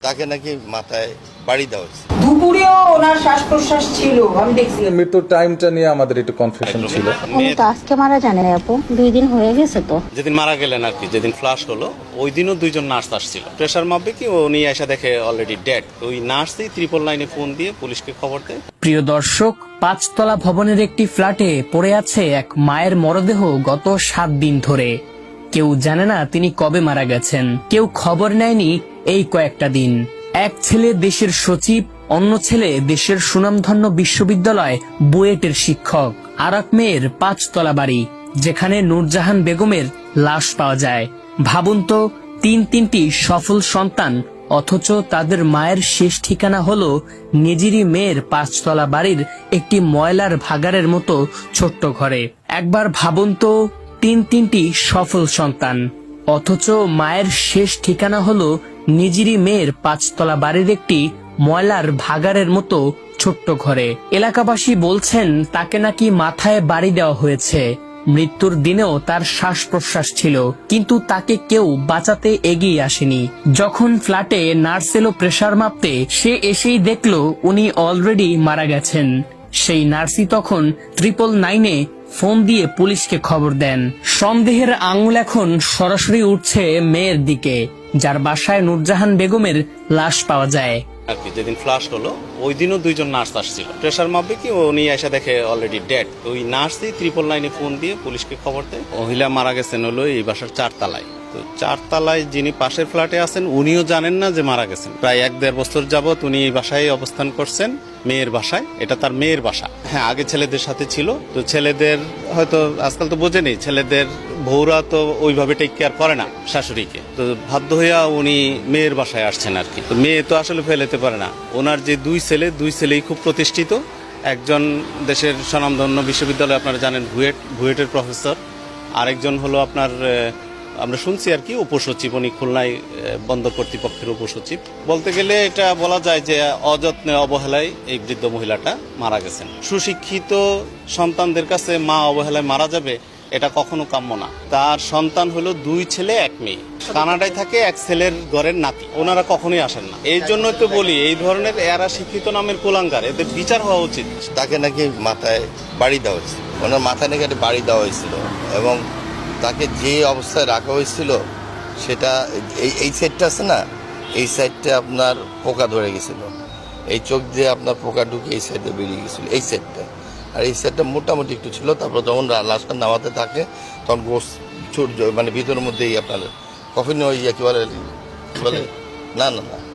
তাকে নাকি মাথায় বাড়ি দেওয়া হয়েছে। দুপুরেও ওনার শ্বাস প্রশ্বাস ছিল, আমি দেখছি। মৃত্যুর টাইমটা নিয়ে আমাদের একটু কনফিউশন ছিল। উনি তো আজকে মারা যান আপু, 2 দিন হয়ে গেছে তো। যেদিন মারা গেলেন আর কি, যেদিন ফ্লাশ হলো ওই দিনও 2জন নার্স আসছিল। প্রেশার মাপবে কি উনি এসে দেখে অলরেডি ডেড। ওই নার্সই 999 ফোন দিয়ে পুলিশকে খবর দেয়। প্রিয় দর্শক, 5 তলা ভবনের একটি ফ্ল্যাটে পড়ে আছে এক মায়ের মরদেহ গত 7 দিন ধরে। কেউ জানে না তিনি কবে মারা গেছেন, কেউ খবর নেয়নি এই কয়েকটা দিন। এক ছেলে দেশের সচিব, অন্য ছেলে দেশের সুনামধন্য বিশ্ববিদ্যালয় বুয়েটের শিক্ষক। আর এক মেয়ের 5 তলা বাড়ি, যেখানে নূরজাহান বেগমের লাশ পাওয়া যায়। ভাবুন তো, তিনটি সফল সন্তান, অথচ তাদের মায়ের শেষ ঠিকানা হলো নিজেরই মেয়ের 5 তলা বাড়ির একটি ময়লার ভাগাড়ের মতো ছোট্ট ঘরে। একবার ভাবুন তো, তিনটি সফল সন্তান, অথচ মায়ের শেষ ঠিকানা হলো নিজেরই মেয়ের 5 তলা বাড়ির একটি ময়লার ভাগাড়ের মতো ছোট্ট ঘরে। এলাকাবাসী বলছেন তাকে নাকি মাথায় বাড়ি দেওয়া হয়েছে। মৃত্যুর দিনেও তার শ্বাস প্রশ্বাস ছিল, কিন্তু তাকে কেউ বাঁচাতে এগিয়ে আসেনি। যখন ফ্ল্যাটে নার্স এলো প্রেসার মাপতে, সে এসেই দেখলো উনি অলরেডি মারা গেছেন। সেই নার্সই তখন 999-এ ফোন দিয়ে পুলিশকে খবর দেন। সন্দেহের আঙুল এখন সরাসরি উঠছে মেয়ের দিকে, যার বাসায় নূরজাহান বেগমের লাশ পাওয়া যায়। আর কি যেদিন ফ্লাশ হলো ওই দিনও 2জন নার্স আসছিল। প্রেশার মাপবে কি উনি এসে দেখে অলরেডি ডেড। ওই নার্সই 999-এ ফোন দিয়ে পুলিশকে খবর দেয়। মহিলা মারা গেছেন হলো এই বাসার 4 তলায়। তো 4 তলায় যিনি পাশের ফ্ল্যাটে আছেন উনিও জানেন না যে মারা গেছেন। প্রায় 1-1.5 বছর যাবত উনি এই বাসায় অবস্থান করছেন, মেয়ের বাসায়। এটা তার মেয়ের বাসা। হ্যাঁ, আগে ছেলেদের সাথে ছিল। তো ছেলেদের হয়তো আজকাল তো বোঝেনি, ছেলেদের বউরা তো ওইভাবে টেক কেয়ার করে না শাশুড়িকে। তো বাধ্য হইয়া উনি মেয়ের বাসায় আসছেন আর কি। তো মেয়ে তো আসলে ফেলেতে পারে না। ওনার যে 2 ছেলেই খুব প্রতিষ্ঠিত। একজন দেশের স্বনামধন্য বিশ্ববিদ্যালয়ে আপনারা জানেন বুয়েটের প্রফেসর, আরেকজন হলো আপনার আমরা শুনছি আর কি উপসচিব, উনি খুলনায় বন্দর কর্তৃপক্ষের উপসচিব। বলতে গেলে এটা বলা যায় যে অযত্নে অবহেলায় এই বৃদ্ধ মহিলাটা মারা গেছেন। সুশিক্ষিত সন্তানদের কাছে মা অবহেলায় মারা যাবে, এটা কখনো কাম্য না। তার সন্তান হলো 2 ছেলে 1 মেয়ে। কানাডায় থাকে, 1 ছেলের ঘরের নাতি। ওনারা কখনোই আসেন না। এই জন্যই তো বলি, এই ধরনের এরা শিক্ষিত নামের কুলাঙ্গার, এদের বিচার হওয়া উচিত। তাকে নাকি মাথায় বাড়ি দেওয়া হয়েছে, ওনার মাথায় নাকি একটা বাড়ি দেওয়া হয়েছিল, এবং তাকে যে অবস্থায় রাখা হয়েছিল সেটা এই সাইডটা আছে না, এই সাইডটা আপনার পোকা ধরে গেছিল। এই চোখ দিয়ে আপনার পোকা ঢুকে এই সাইডে বেরিয়ে গেছিল, এই সাইডটা। আর এই সাইডটা মোটামুটি একটু ছিল। তারপর যখন লাশটা নামাতে থাকে তখন গোস মানে ভিতরের মধ্যেই আপনার কফিন কি বলে না না না